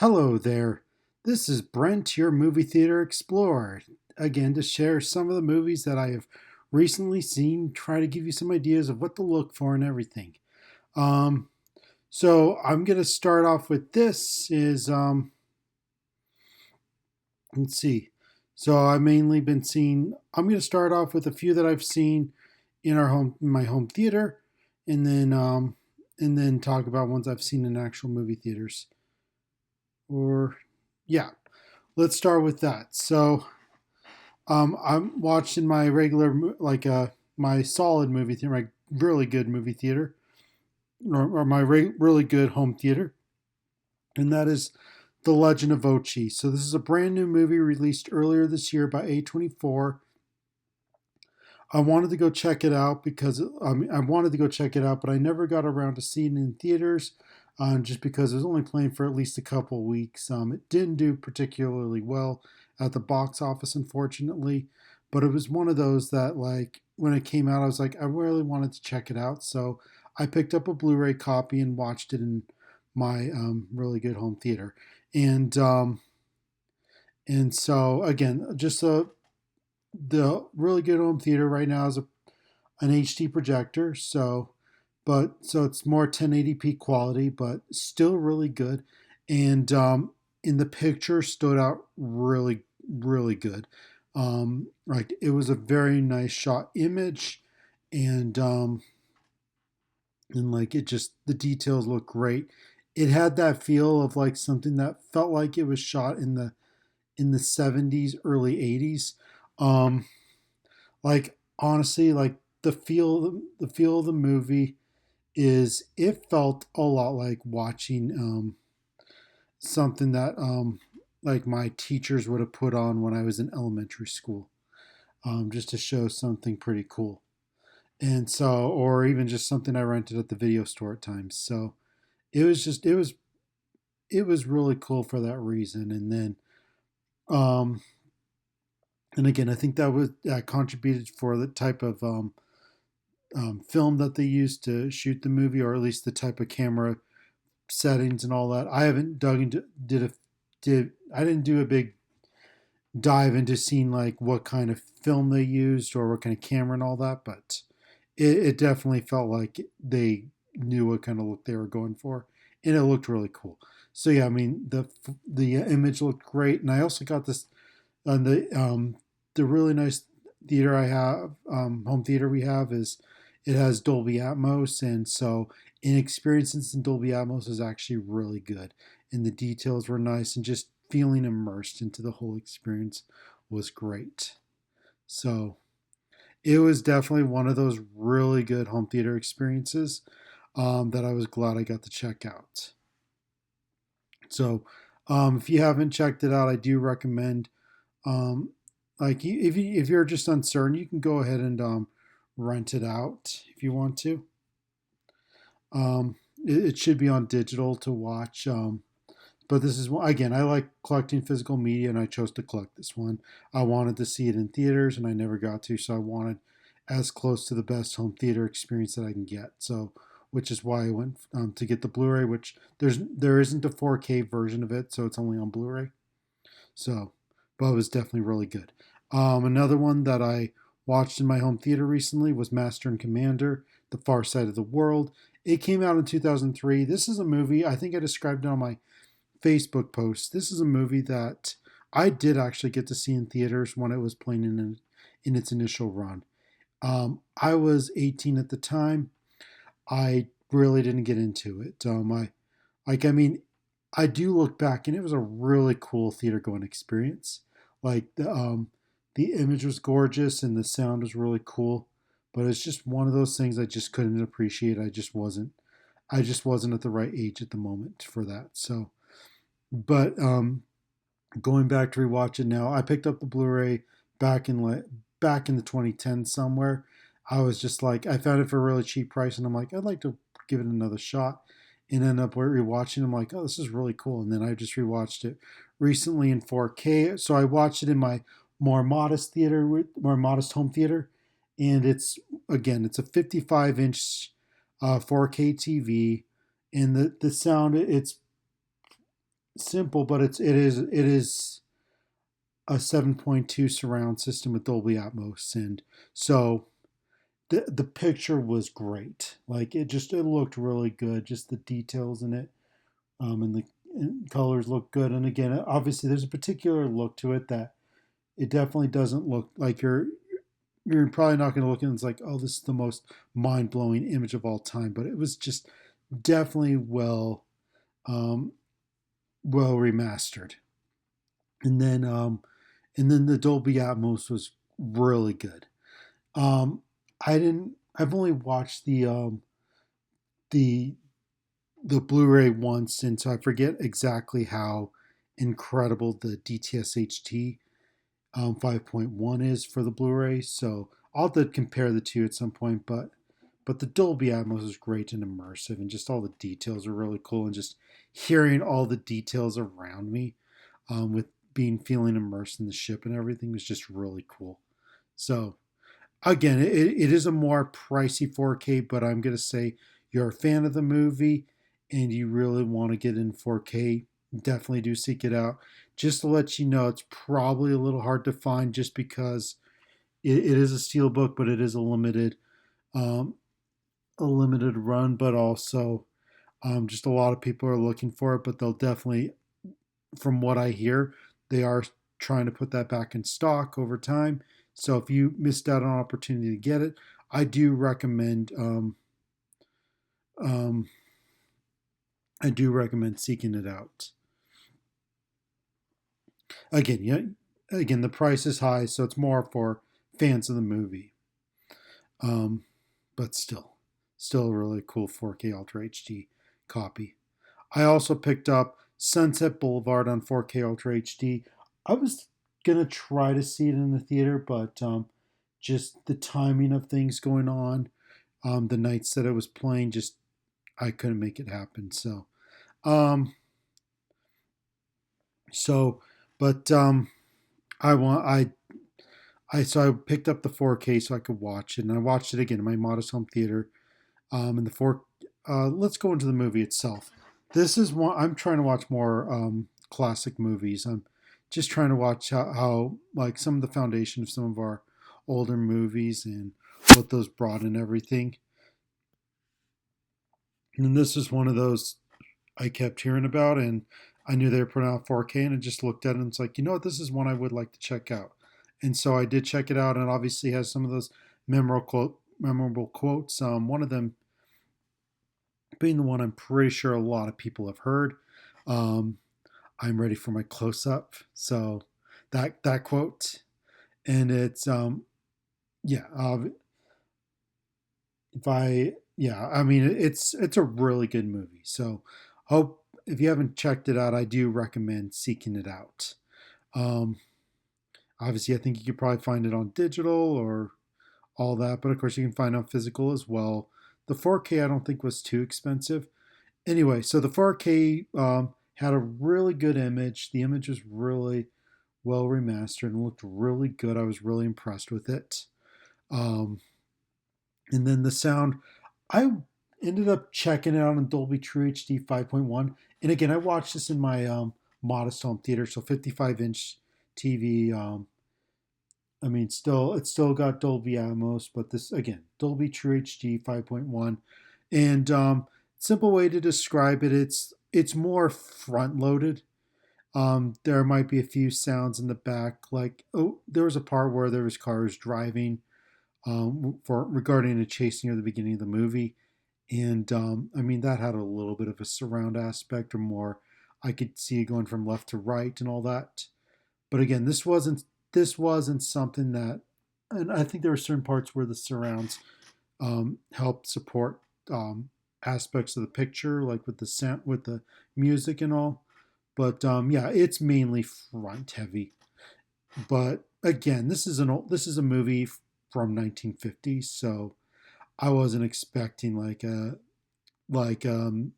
Hello there. This is Brent, your movie theater explorer, again to share some of the movies that I have recently seen, try to give you some ideas of what to look for and everything. Um, so I'm gonna start off with this is let's see. So I've mainly been seeing. I'm gonna start off with a few that I've seen in my home theater, and then talk about ones I've seen in actual movie theaters. Or yeah, let's start with that. So I'm watching my regular my solid movie theater, my really good movie theater, or my really good home theater, and that is The Legend of Ochi. So this is a brand new movie released earlier this year by A24. I wanted to go check it out I wanted to go check it out, but I never got around to seeing it in theaters, just because it was only playing for at least a couple of weeks. It didn't do particularly well at the box office, unfortunately, but it was one of those that, like, when it came out, I was like, I really wanted to check it out, so I picked up a Blu-ray copy and watched it in my really good home theater, and so again, just the really good home theater right now is an HD projector, so it's more 1080p quality, but still really good. And in the picture stood out really good. Like it was a very nice shot image, and like it just the details look great. It had that feel of like something that felt like it was shot in the 70s, early 80s. Um, like honestly, like the feel of the movie is it felt a lot like watching something that like my teachers would have put on when I was in elementary school, just to show something pretty cool. And so, or even just something I rented at the video store at times. So it was just it was really cool for that reason. And then um, and again, I think that contributed for the type of film that they used to shoot the movie, or at least the type of camera settings and all that. I haven't dug into did I didn't do a big dive into seeing like what kind of film they used or what kind of camera and all that, but it definitely felt like they knew what kind of look they were going for, and it looked really cool. So yeah, I mean the image looked great, and I also got this on the really nice theater I have, home theater we have, is it has Dolby Atmos, and so in experiences in Dolby Atmos is actually really good, and the details were nice, and just feeling immersed into the whole experience was great. So it was definitely one of those really good home theater experiences, that I was glad I got to check out. So if you haven't checked it out, I do recommend. Um, like if you're just uncertain, you can go ahead and rent it out if you want to. It should be on digital to watch. But this is again, I like collecting physical media, and I chose to collect this one. I wanted to see it in theaters, and I never got to, so I wanted as close to the best home theater experience that I can get. So, which is why I went to get the Blu-ray. Which there isn't a 4K version of it, so it's only on Blu-ray. So, but it was definitely really good. Another one that I watched in my home theater recently was Master and Commander: The Far Side of the World. It came out in 2003. This is a movie, I think I described it on my Facebook post. This is a movie that I did actually get to see in theaters when it was playing in its initial run. I was 18 at the time. I really didn't get into it. I mean, I do look back, and it was a really cool theater going experience. Like the image was gorgeous, and the sound was really cool, but it's just one of those things I just couldn't appreciate. I just wasn't at the right age at the moment for that. So, but going back to rewatch it now, I picked up the Blu-ray back in back in the 2010s somewhere. I was just like, I found it for a really cheap price, and I'm like, I'd like to give it another shot, and end up rewatching. I'm like, oh, this is really cool, and then I just rewatched it recently in 4K. So I watched it in my more modest home theater, and it's a 55-inch 4K TV, and the sound, simple, but it is a 7.2 surround system with Dolby Atmos, and so the picture was great. Like it looked really good. Just the details in it, and the colors look good. And again, obviously, there's a particular look to it that it definitely doesn't look like you're probably not going to look and it's like, oh, this is the most mind blowing image of all time. But it was just definitely um, well remastered. And then the Dolby Atmos was really good. Um, I didn't. I've only watched the the Blu-ray once, and so I forget exactly how incredible the DTS-HT 5.1 is for the Blu-ray. So I'll have to compare the two at some point. But the Dolby Atmos is great and immersive, and just all the details are really cool, and just hearing all the details around me, with being feeling immersed in the ship and everything was just really cool. So again, it is a more pricey 4K, but I'm gonna say you're a fan of the movie and you really want to get in 4K, definitely do seek it out. Just to let you know, it's probably a little hard to find just because it is a steel book, but it is um, a limited run. But also, just a lot of people are looking for it. But they'll definitely, from what I hear, they are trying to put that back in stock over time. So if you missed out on an opportunity to get it, I do recommend um, I do recommend seeking it out. Again, yeah, again the price is high, so it's more for fans of the movie. Um, but still a really cool 4K Ultra HD copy. I also picked up Sunset Boulevard on 4K Ultra HD. I was gonna try to see it in the theater, but just the timing of things going on, the nights that I was playing, just I couldn't make it happen. Um, so, but I want so I picked up the 4K so I could watch it, and I watched it again in my modest home theater. And the four. Let's go into the movie itself. This is one I'm trying to watch more classic movies. I'm just trying to watch how like some of the foundation of some of our older movies and what those brought and everything. And this is one of those I kept hearing about, and I knew they were putting out 4K, and I just looked at it and it's like, you know what, this is one I would like to check out. And so I did check it out, and it obviously has some of those memorable quotes. One of them being the one I'm pretty sure a lot of people have heard. Um, I'm ready for my close up. So that quote, and it's yeah, if I yeah, I mean it's a really good movie. So hope if you haven't checked it out, I do recommend seeking it out. Um, Obviously, I think you could probably find it on digital or all that, but of course you can find it on physical as well. The 4K I don't think was too expensive. Anyway, so the 4K had a really good image. The image was really well remastered and looked really good. I was really impressed with it. Um, and then the sound, I ended up checking it out on Dolby True HD 5.1. And again, I watched this in my modest home theater, so 55-inch TV. I mean, it's still got Dolby Atmos, but this again, Dolby True HD 5.1, and simple way to describe it, it's more front loaded. There might be a few sounds in the back, like oh, there was a part where there was cars driving, for regarding a chase near the beginning of the movie, and I mean that had a little bit of a surround aspect, or more. I could see it going from left to right and all that. But again, this wasn't something that, and I think there were certain parts where the surrounds helped support aspects of the picture, like with the sound, with the music and all. But yeah, it's mainly front heavy. But again, this is a movie from 1950, so I wasn't expecting like an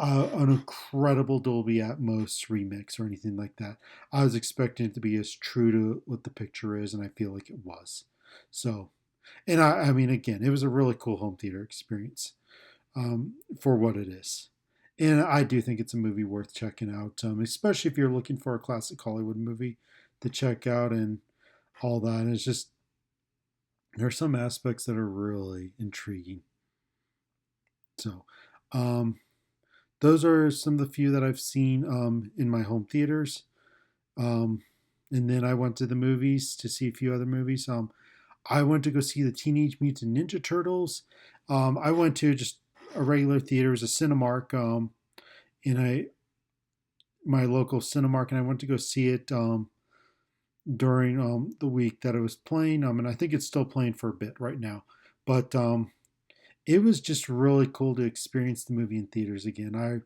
incredible Dolby Atmos remix or anything like that. I was expecting it to be as true to what the picture is, and I feel like it was. So, and I mean, again, it was a really cool home theater experience for what it is. And I do think it's a movie worth checking out, especially if you're looking for a classic Hollywood movie to check out and all that. And it's just there's some aspects that are really intriguing. So, um, those are some of the few that I've seen in my home theaters. Um, and then I went to the movies to see a few other movies. I went to go see the Teenage Mutant Ninja Turtles. I went to just a regular theater, it was a Cinemark, in my local Cinemark, and I went to go see it during the week that it was playing. And I think it's still playing for a bit right now. But it was just really cool to experience the movie in theaters again.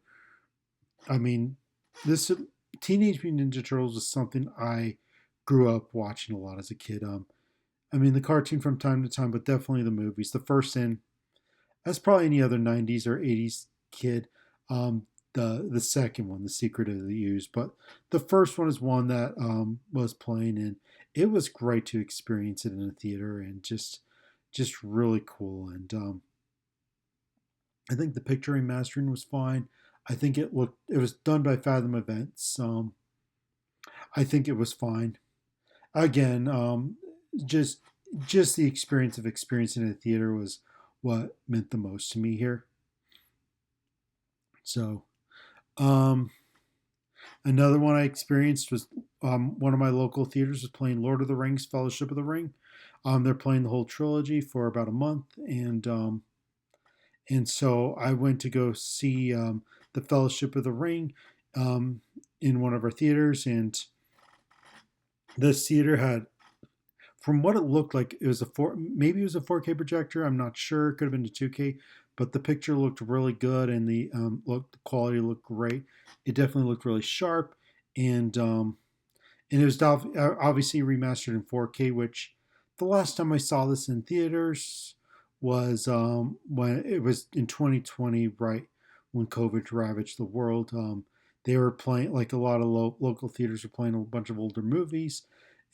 I mean, this Teenage Mutant Ninja Turtles was something I grew up watching a lot as a kid. I mean, the cartoon from time to time, but definitely the movies. The first in, as probably any other '90s or '80s kid, the second one, The Secret of the Ooze. But the first one is one that was playing, and it was great to experience it in a theater, and just really cool. And I think the picture remastering was fine. I think it was done by Fathom Events. I think it was fine. Again, just just the experience of experiencing a theater was what meant the most to me here. So, um, another one I experienced was one of my local theaters was playing Lord of the Rings: Fellowship of the Ring. They're playing the whole trilogy for about a month, and so I went to go see the Fellowship of the Ring um, in one of our theaters, and this theater had, from what it looked like, it was a maybe it was a 4K projector. I'm not sure. It could have been a 2K, but the picture looked really good, and the quality looked great. It definitely looked really sharp, and and it was obviously remastered in 4K. Which the last time I saw this in theaters was when it was in 2020, right when COVID ravaged the world. They were playing, like a lot of local theaters were playing a bunch of older movies,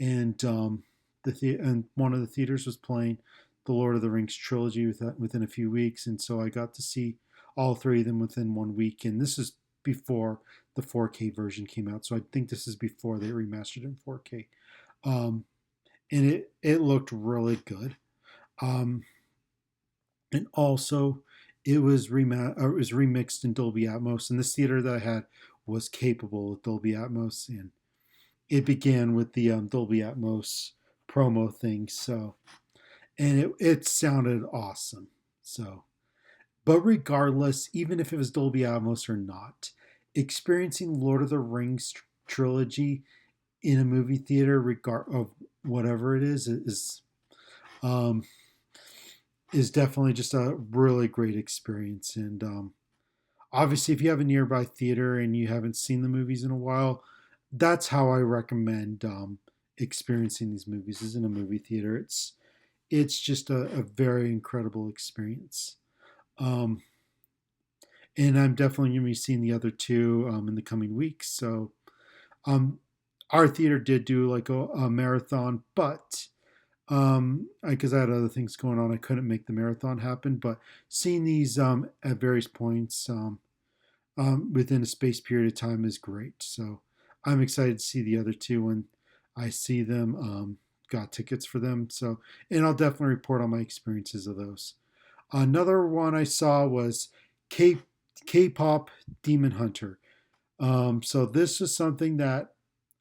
and and one of the theaters was playing the Lord of the Rings trilogy within a few weeks, and so I got to see all three of them within 1 week. And this is before the 4K version came out, so I think this is before they remastered in 4K. Um, and it looked really good. Um, and also, it was remixed in Dolby Atmos, and this theater that I had was capable of Dolby Atmos, and it began with the Dolby Atmos promo thing. So, and it sounded awesome. So, but regardless, even if it was Dolby Atmos or not, experiencing Lord of the Rings trilogy in a movie theater, regard of whatever it um, is definitely just a really great experience. And obviously, if you have a nearby theater and you haven't seen the movies in a while, that's how I recommend experiencing these movies, is in a movie theater. It's just a very incredible experience. Um, and I'm definitely going to be seeing the other two in the coming weeks. So um, our theater did do like a marathon, but because I had other things going on, I couldn't make the marathon happen. But seeing these at various points within a space period of time is great. So I'm excited to see the other two when I see them. Got tickets for them. So, and I'll definitely report on my experiences of those. Another one I saw was K K-pop Demon Hunter. So this was something that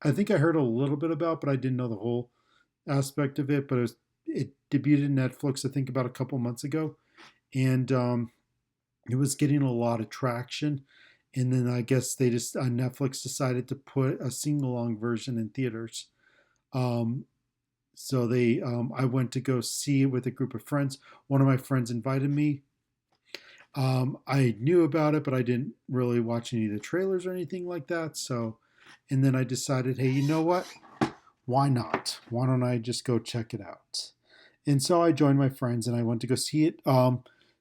I think I heard a little bit about, but I didn't know the whole aspect of it. But it debuted in Netflix, I think, about a couple months ago, and it was getting a lot of traction. And then I guess they just Netflix decided to put a sing along version in theaters. Um, so I went to go see it with a group of friends. One of my friends invited me. I knew about it, but I didn't really watch any of the trailers or anything like that. So, and then I decided, hey, you know what? Why not? Why don't I just go check it out? And so I joined my friends and I went to go see it.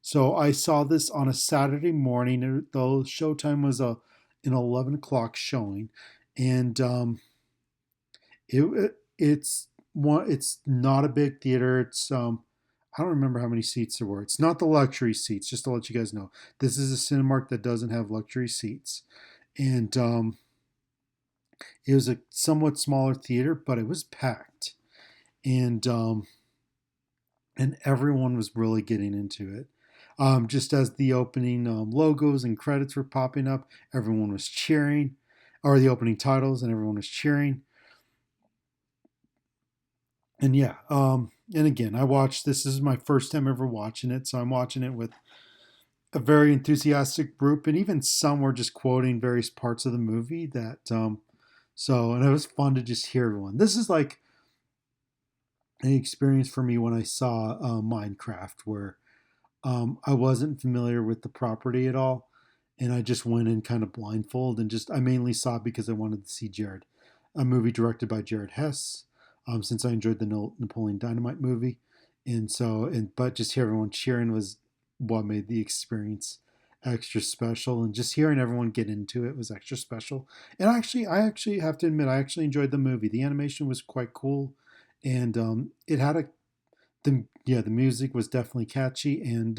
So I saw this on a Saturday morning. The showtime was an 11 o'clock showing, and it's not a big theater. It's I don't remember how many seats there were. It's not the luxury seats, just to let you guys know. This is a Cinemark that doesn't have luxury seats. And it was a somewhat smaller theater, but it was packed. And and everyone was really getting into it. Just as the opening logos and credits were popping up, everyone was cheering, or the opening titles, and everyone was cheering. And yeah, and again, I watched this. This is my first time ever watching it, so I'm watching it with a very enthusiastic group, and even some were just quoting various parts of the movie. And it was fun to just hear everyone. This is like an experience for me when I saw Minecraft, where I wasn't familiar with the property at all, and I just went in kind of blindfold and just I mainly saw it because I wanted to see Jared, a movie directed by Jared Hess, since I enjoyed the Napoleon Dynamite movie, but just hear everyone cheering was what made the experience extra special, and just hearing everyone get into it was extra special. And I actually have to admit, I actually enjoyed the movie. The animation was quite cool, and it had the music was definitely catchy, and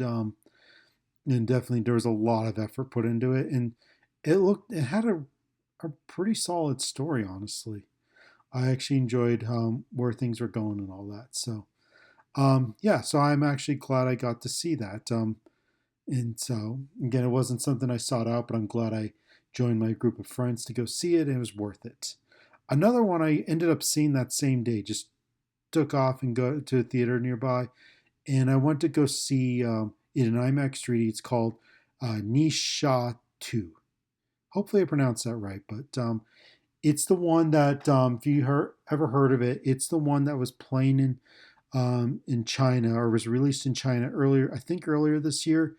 definitely there was a lot of effort put into it, and it had a pretty solid story, honestly. I actually enjoyed where things were going and all that. So yeah, so I'm actually glad I got to see that. And so again, it wasn't something I sought out, but I'm glad I joined my group of friends to go see it, and it was worth it. Another one I ended up seeing that same day. Just took off and go to a theater nearby, and I went to go see it in IMAX 3D. It's called Nisha 2. Hopefully, I pronounced that right, but it's the one that if you ever heard of it, it's the one that was playing in China, or was released in China earlier. I think earlier this year,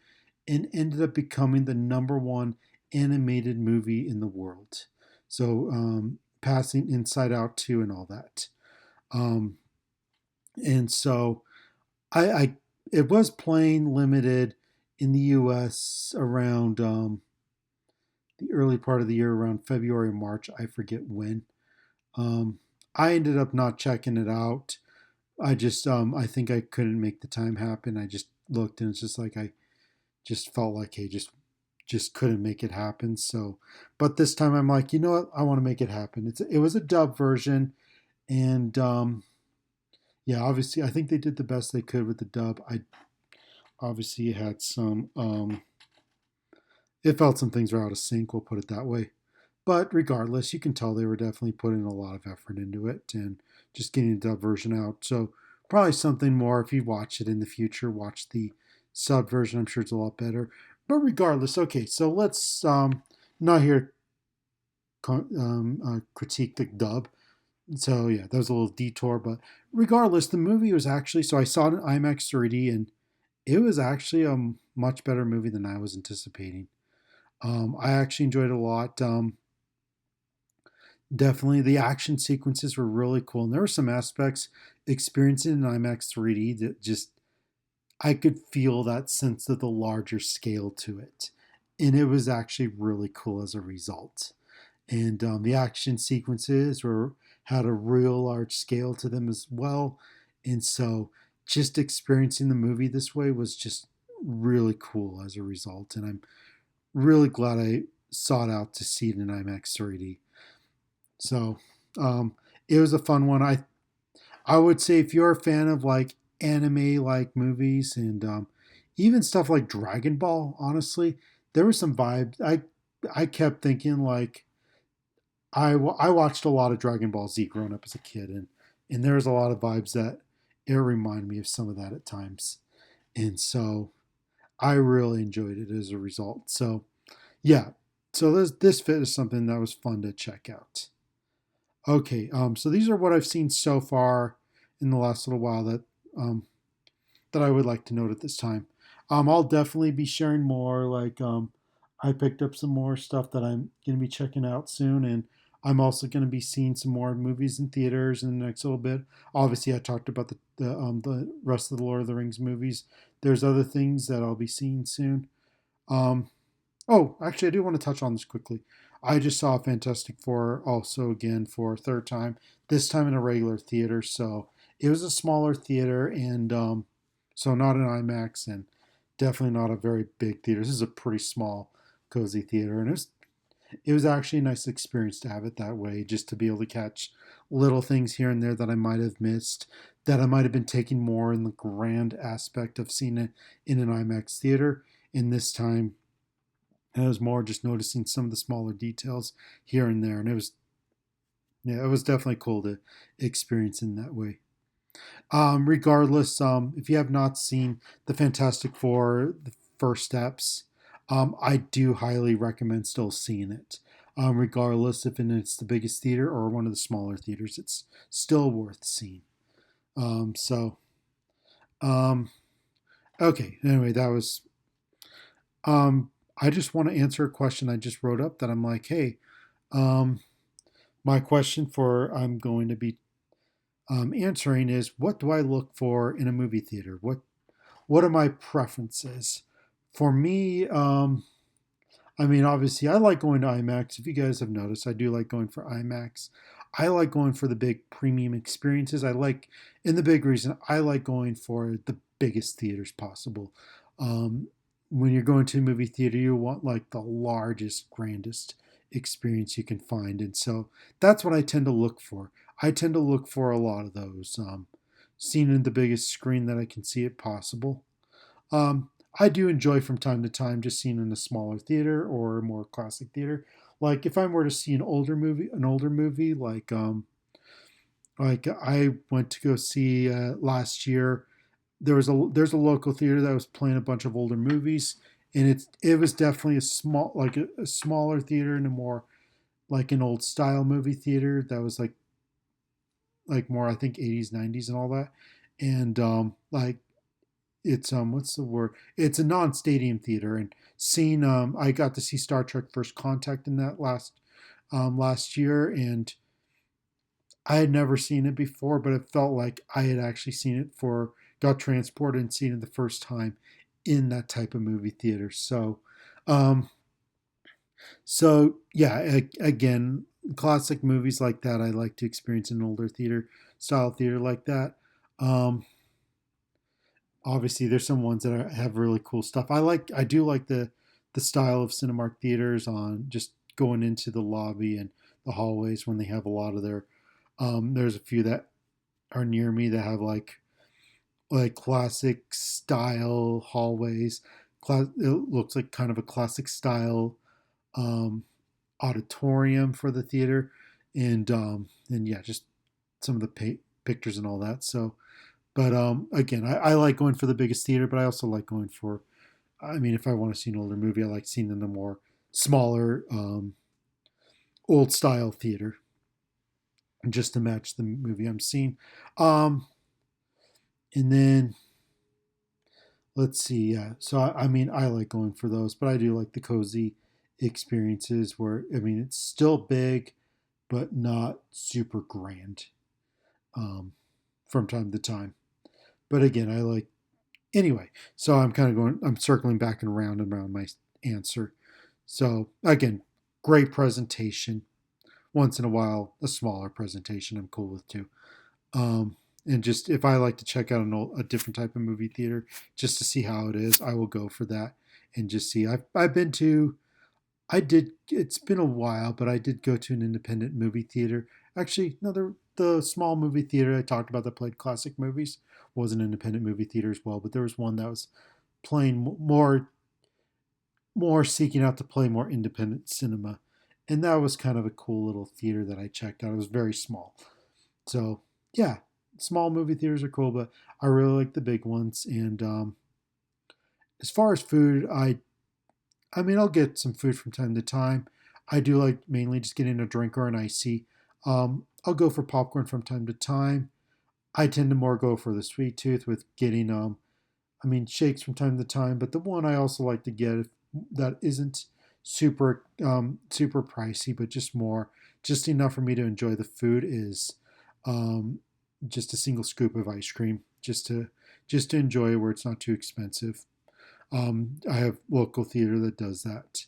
and ended up becoming the number one animated movie in the world. So passing Inside Out 2 and all that. Um, and so I it was playing limited in the U.S. around the early part of the year, around February, March. I forget when. Um, I ended up not checking it out. I think I couldn't make the time happen. I just looked, and it's just like I just felt like hey, just couldn't make it happen. So, but this time I'm like, you know what? I want to make it happen. It was a dub version, and yeah, obviously I think they did the best they could with the dub. I obviously had some it felt some things were out of sync, we'll put it that way. But regardless, you can tell they were definitely putting a lot of effort into it and just getting the dub version out. So probably something more if you watch it in the future, watch the sub version. I'm sure it's a lot better. But regardless, okay, so let's not here critique the dub. So yeah, that was a little detour, but regardless, the movie was actually so I saw it in IMAX 3D, and it was actually a much better movie than I was anticipating. I actually enjoyed it a lot. Definitely, the action sequences were really cool, and there were some aspects experiencing in IMAX 3D that just I could feel that sense of the larger scale to it, and it was actually really cool as a result. And the action sequences were had a real large scale to them as well, and so just experiencing the movie this way was just really cool as a result. And I'm really glad I sought out to see it in IMAX 3D. So um, it was a fun one. I would say if you're a fan of like anime like movies, and even stuff like Dragon Ball, honestly, there were some vibes. I kept thinking like I watched a lot of Dragon Ball Z growing up as a kid, and there was a lot of vibes that it reminded me of some of that at times, and so I really enjoyed it as a result. So yeah, so this fit is something that was fun to check out. Okay, so these are what I've seen so far in the last little while um, that I would like to note at this time. I'll definitely be sharing more. Like, I picked up some more stuff that I'm going to be checking out soon, and I'm also going to be seeing some more movies in theaters in the next little bit. Obviously, I talked about the rest of the Lord of the Rings movies. There's other things that I'll be seeing soon. Um, Oh, actually, I do want to touch on this quickly. I just saw Fantastic Four also again for a third time, this time in a regular theater. So it was a smaller theater, and So not an IMAX and definitely not a very big theater. This is a pretty small, cozy theater, and it was actually a nice experience to have it that way, just to be able to catch little things here and there that I might have missed, that I might have been taking more in the grand aspect of seeing it in an IMAX theater. In this time, it was more just noticing some of the smaller details here and there, and it was definitely cool to experience in that way. Regardless, if you have not seen the Fantastic Four, the first steps, I do highly recommend still seeing it. Regardless if it's the biggest theater or one of the smaller theaters, it's still worth seeing. So, um, okay. Anyway, that was. I just want to answer a question I just wrote up that I'm like, hey, um, my question for I'm going to be answering is, what do I look for in a movie theater? What are my preferences? For me, I mean, obviously, I like going to IMAX. If you guys have noticed, I do like going for IMAX. I like going for the big premium experiences. And the big reason I like going for the biggest theaters possible. Um, when you're going to a movie theater, you want like the largest, grandest experience you can find. And so that's what I tend to look for. I tend to look for a lot of those. Seeing in the biggest screen that I can see it possible. I do enjoy from time to time just seeing in a smaller theater or a more classic theater. Like if I were to see an older movie, like I went to go see last year. There's a local theater that was playing a bunch of older movies, and it was definitely a smaller theater and a more like an old style movie theater that was like more I think 80s 90s and all that, and like it's what's the word? It's a non-stadium theater, and seeing I got to see Star Trek First Contact in that last year, and I had never seen it before, but it felt like I had actually seen it for got transported and seen it the first time in that type of movie theater. Um, yeah, again, classic movies like that I like to experience in an older theater like that. Um, Obviously there's some ones that have really cool stuff. I do like the style of Cinemark theaters on just going into the lobby and the hallways when they have a lot of their there's a few that are near me that have like classic style hallways. It looks like kind of a classic style um, auditorium for the theater, and yeah, just some of the pictures and all that. So but again, I like going for the biggest theater, but I also like going for. I mean, if I want to see an older movie, I like seeing in the more smaller, old style theater, just to match the movie I'm seeing. Um, and then let's see, yeah. So I mean, I like going for those, but I do like the cozy experiences where I mean it's still big, but not super grand from time to time. But again, I like anyway, so I'm circling back and around my answer. So again, great presentation. Once in a while, a smaller presentation I'm cool with too. And just if I like to check out a different type of movie theater just to see how it is, I will go for that and just see. I've been to I did. It's been a while, but I did go to an independent movie theater. Actually, no, the small movie theater I talked about that played classic movies was an independent movie theater as well. But there was one that was playing more seeking out to play more independent cinema, and that was kind of a cool little theater that I checked out. It was very small, so yeah, small movie theaters are cool, but I really like the big ones. And as far as food, I mean, I'll get some food from time to time. I do like mainly just getting a drink or an icy. I'll go for popcorn from time to time. I tend to more go for the sweet tooth with getting, I mean, shakes from time to time. But the one I also like to get that isn't super pricey, but just enough for me to enjoy the food is um, just a single scoop of ice cream, just to enjoy it where it's not too expensive. I have local theater that does that.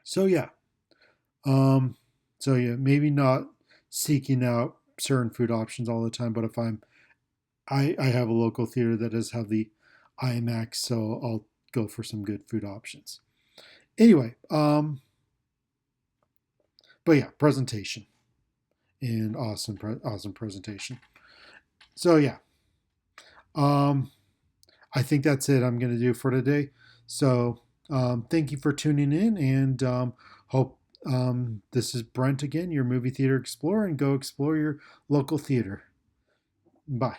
So yeah, um, so yeah, maybe not seeking out certain food options all the time, but if I'm I have a local theater that does have the IMAX, so I'll go for some good food options. Anyway, but yeah, presentation and awesome presentation. So yeah, um, I think that's it. I'm gonna do for today. So thank you for tuning in, and hope this is Brent again, your movie theater explorer, and go explore your local theater. Bye.